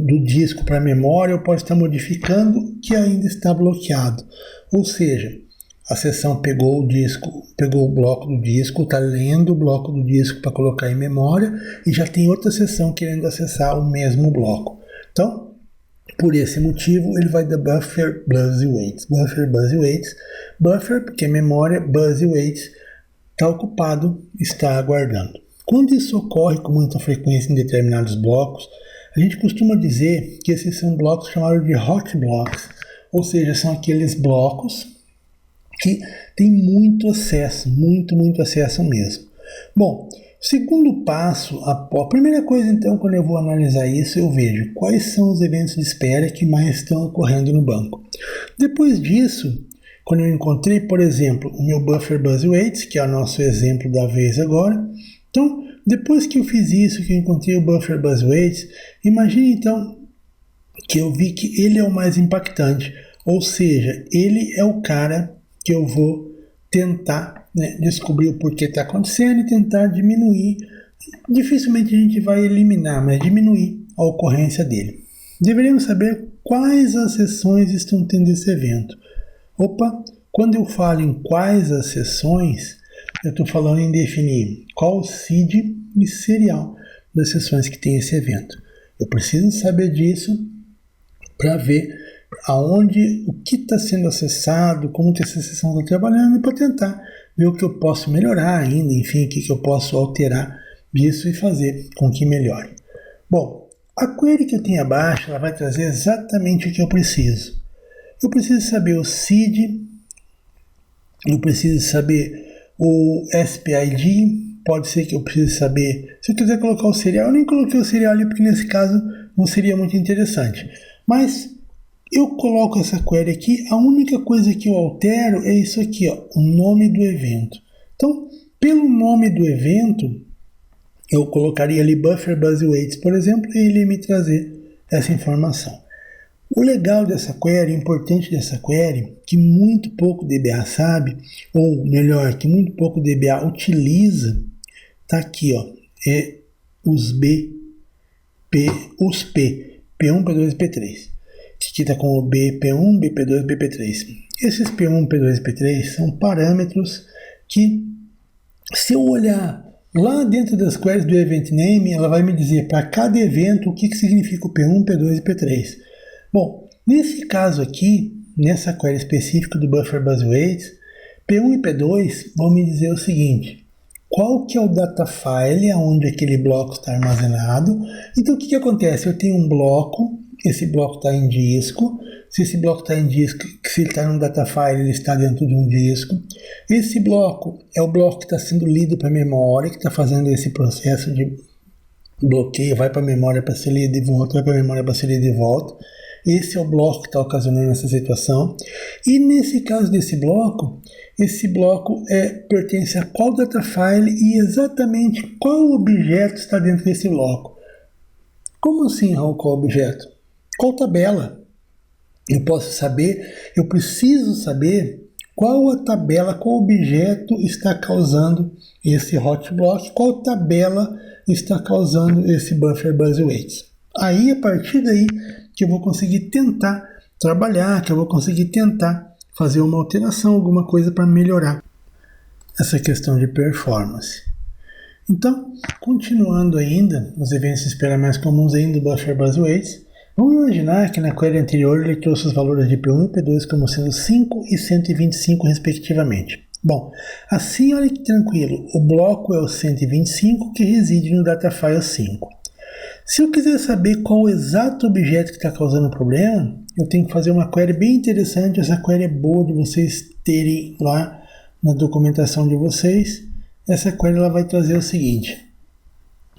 do disco para a memória, ou pode estar modificando que ainda está bloqueado. Ou seja, a sessão pegou o bloco do disco, está lendo o bloco do disco para colocar em memória, e já tem outra sessão querendo acessar o mesmo bloco. Então, por esse motivo, ele vai dar Buffer Busy Waits. Buffer Busy Waits. Buffer, porque é memória, Busy Waits, está ocupado, está aguardando. Quando isso ocorre com muita frequência em determinados blocos, a gente costuma dizer que esses são blocos chamados de hot blocks, ou seja, são aqueles blocos que têm muito acesso, muito acesso mesmo. Bom, segundo passo, a primeira coisa então, quando eu vou analisar isso, eu vejo quais são os eventos de espera que mais estão ocorrendo no banco. Depois disso, quando eu encontrei, por exemplo, o meu Buffer Busy Waits, que é o nosso exemplo da vez agora, então, depois que eu fiz isso, que eu encontrei o Buffer Busy Waits, imagine então que eu vi que ele é o mais impactante, ou seja, ele é o cara que eu vou tentar descobrir o porquê está acontecendo e tentar diminuir. Dificilmente a gente vai eliminar, mas diminuir a ocorrência dele. Deveríamos saber quais as sessões estão tendo esse evento. Quando eu falo em quais as sessões, eu estou falando em definir qual o seed e serial das sessões que tem esse evento. Eu preciso saber disso para ver o que está sendo acessado, como que essa sessão está trabalhando, e para tentar ver o que eu posso melhorar ainda, enfim, o que eu posso alterar disso e fazer com que melhore. Bom, a query que eu tenho abaixo, ela vai trazer exatamente o que eu preciso. Eu preciso saber o seed, eu preciso saber o SPID, pode ser que eu precise saber, se eu quiser colocar o serial, eu nem coloquei o serial ali porque nesse caso não seria muito interessante, mas eu coloco essa query aqui, a única coisa que eu altero é isso aqui, o nome do evento. Então, pelo nome do evento, eu colocaria ali Buffer Busy Waits, por exemplo, e ele ia me trazer essa informação. O legal dessa query, importante dessa query, que muito pouco DBA sabe, ou melhor, que muito pouco DBA utiliza, está aqui, os P, P1, P2 e P3. Aqui está com o BP1, BP2 e BP3. Esses P1, P2 e P3 são parâmetros que, se eu olhar lá dentro das queries do Event Name, ela vai me dizer para cada evento o que significa o P1, P2 e P3. Bom, nesse caso aqui, nessa query específica do Buffer Busy Waits, P1 e P2 vão me dizer o seguinte: qual que é o data file onde aquele bloco está armazenado. Então o que acontece? Eu tenho um bloco, esse bloco está em disco. Se esse bloco está em disco, se ele está no data file, ele está dentro de um disco. Esse bloco é o bloco que está sendo lido para a memória, que está fazendo esse processo de bloqueio, vai para a memória para ser lido de volta, vai para a memória para ser lido de volta. Esse é o bloco que está ocasionando essa situação. E nesse caso desse bloco, esse bloco pertence a qual data file e exatamente qual objeto está dentro desse bloco. Como assim, Raul, qual objeto? Qual tabela? Eu preciso saber qual a tabela, qual objeto está causando esse hot block, qual tabela está causando esse Buffer Busy Waits. Aí, a partir daí, que eu vou conseguir tentar trabalhar, que eu vou conseguir tentar fazer uma alteração, alguma coisa para melhorar essa questão de performance. Então, continuando ainda, os eventos de espera mais comuns ainda do Buffer Busy Waits, Vamos imaginar que na query anterior ele trouxe os valores de P1 e P2 como sendo 5 e 125 respectivamente. Bom, assim olha que tranquilo, o bloco é o 125 que reside no datafile 5. Se eu quiser saber qual o exato objeto que está causando o problema, eu tenho que fazer uma query bem interessante. Essa query é boa de vocês terem lá na documentação de vocês. Essa query ela vai trazer o seguinte.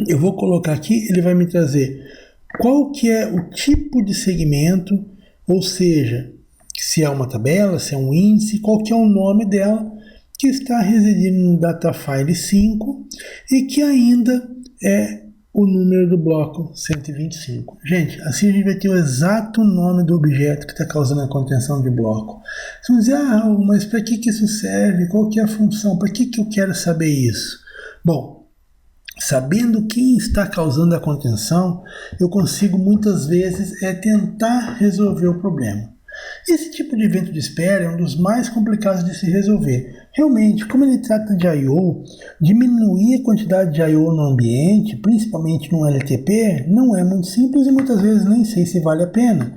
Eu vou colocar aqui, ele vai me trazer qual que é o tipo de segmento, ou seja, se é uma tabela, se é um índice, qual que é o nome dela, que está residindo no datafile 5 e que ainda é o número do bloco 125. Gente, assim a gente vai ter o exato nome do objeto que está causando a contenção de bloco. Você vai dizer, mas para que isso serve? Qual que é a função? Para que eu quero saber isso? Bom, sabendo quem está causando a contenção, eu consigo muitas vezes tentar resolver o problema. Esse tipo de evento de espera é um dos mais complicados de se resolver. Realmente, como ele trata de I/O, diminuir a quantidade de I/O no ambiente, principalmente no LTP, não é muito simples e muitas vezes nem sei se vale a pena.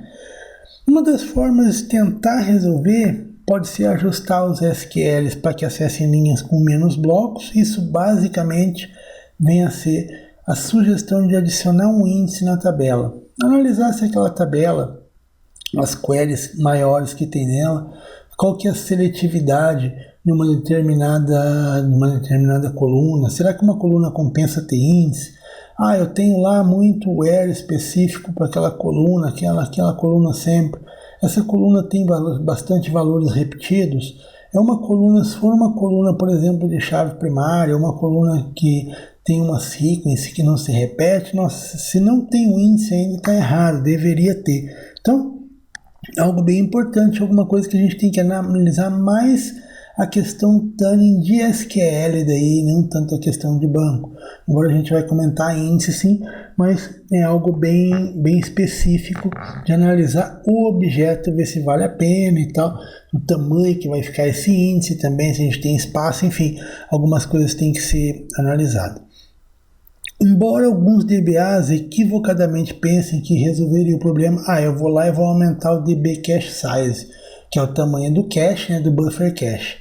Uma das formas de tentar resolver pode ser ajustar os SQLs para que acessem linhas com menos blocos. Isso basicamente vem a ser a sugestão de adicionar um índice na tabela. Analisar se aquela tabela, as queries maiores que tem nela, qual que é a seletividade numa determinada coluna. Será que uma coluna compensa ter índice? Eu tenho lá muito where específico para aquela coluna, aquela coluna sempre. Essa coluna tem bastante valores repetidos. Se for uma coluna, por exemplo, de chave primária, uma coluna que tem uma sequence que não se repete, se não tem o índice ainda está errado, deveria ter. Então, algo bem importante, alguma coisa que a gente tem que analisar mais a questão tuning de SQL daí, não tanto a questão de banco. Agora a gente vai comentar índice sim, mas é algo bem específico de analisar o objeto, ver se vale a pena e tal, o tamanho que vai ficar esse índice também, se a gente tem espaço, enfim, algumas coisas têm que ser analisadas. Embora alguns DBAs equivocadamente pensem que resolveria o problema, eu vou lá e vou aumentar o DB Cache Size, que é o tamanho do cache, do buffer cache.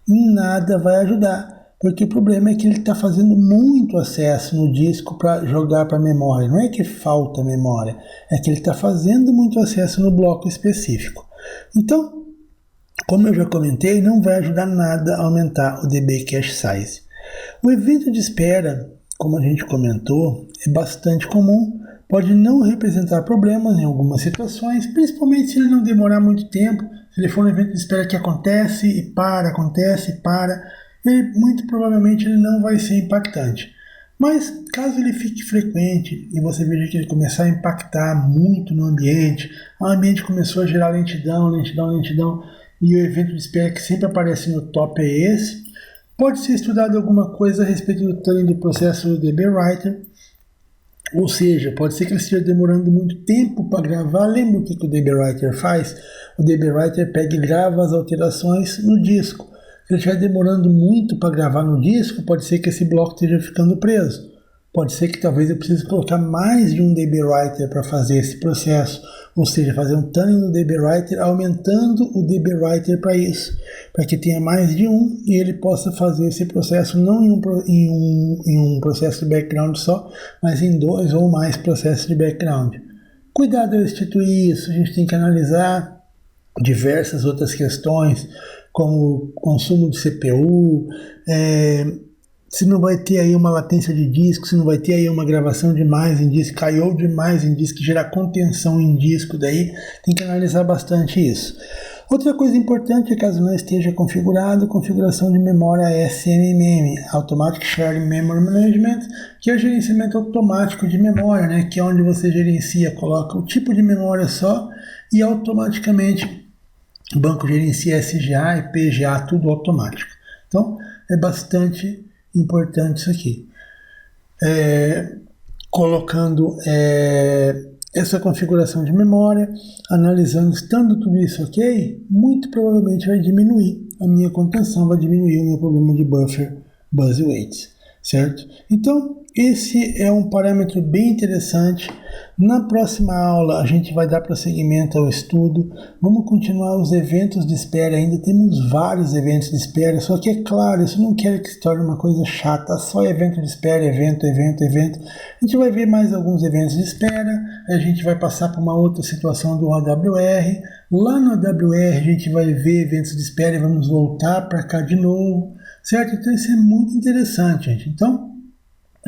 Em nada vai ajudar, porque o problema é que ele está fazendo muito acesso no disco para jogar para a memória. Não é que falta memória, é que ele está fazendo muito acesso no bloco específico. Então, como eu já comentei, não vai ajudar nada a aumentar o DB Cache Size. O evento de espera, como a gente comentou, é bastante comum, pode não representar problemas em algumas situações, principalmente se ele não demorar muito tempo, se ele for um evento de espera que acontece e para, muito provavelmente ele não vai ser impactante. Mas caso ele fique frequente e você veja que ele começar a impactar muito no ambiente, o ambiente começou a gerar lentidão, e o evento de espera que sempre aparece no top é esse, pode ser estudado alguma coisa a respeito do tuning do processo do DB Writer, ou seja, pode ser que ele esteja demorando muito tempo para gravar. Lembra o que o DB Writer faz? O DB Writer pega e grava as alterações no disco. Se ele estiver demorando muito para gravar no disco, pode ser que esse bloco esteja ficando preso. Pode ser que talvez eu precise colocar mais de um DB Writer para fazer esse processo, ou seja, fazer um tuning no DB Writer, aumentando o DB Writer para isso, para que tenha mais de um e ele possa fazer esse processo não em um processo de background só, mas em 2 ou mais processos de background. Cuidado ao instituir isso, a gente tem que analisar diversas outras questões, como consumo de CPU, se não vai ter aí uma latência de disco, se não vai ter aí uma gravação demais em disco, I/O demais em disco, gerar contenção em disco, daí tem que analisar bastante isso. Outra coisa importante é, caso não esteja configurado, configuração de memória SMMM, Automatic Shared Memory Management, que é o gerenciamento automático de memória, né, que é onde você gerencia, coloca o tipo de memória só e automaticamente o banco gerencia SGA e PGA, tudo automático. Então, é bastante importante isso aqui. Colocando essa configuração de memória, analisando, estando tudo isso ok, muito provavelmente vai diminuir a minha contenção, vai diminuir o meu problema de buffer buzz weights, certo? Então, esse é um parâmetro bem interessante. Na próxima aula a gente vai dar prosseguimento ao estudo, vamos continuar os eventos de espera, ainda temos vários eventos de espera, só que é claro, isso não quer que se torne uma coisa chata, só evento de espera, evento. A gente vai ver mais alguns eventos de espera, a gente vai passar por uma outra situação do AWR, lá no AWR a gente vai ver eventos de espera e vamos voltar para cá de novo, certo? Então isso é muito interessante, gente. Então,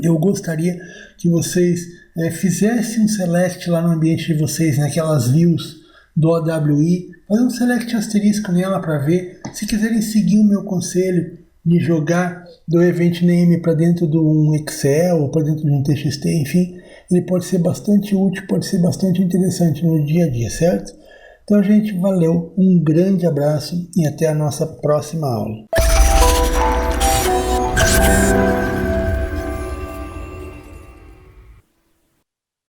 eu gostaria que vocês fizessem um select lá no ambiente de vocês, naquelas views do AWI, fazer um select asterisco nela para ver. Se quiserem seguir o meu conselho de jogar do Event Name para dentro de um Excel ou para dentro de um TXT, enfim, ele pode ser bastante útil, pode ser bastante interessante no dia a dia, certo? Então, gente, valeu, um grande abraço e até a nossa próxima aula.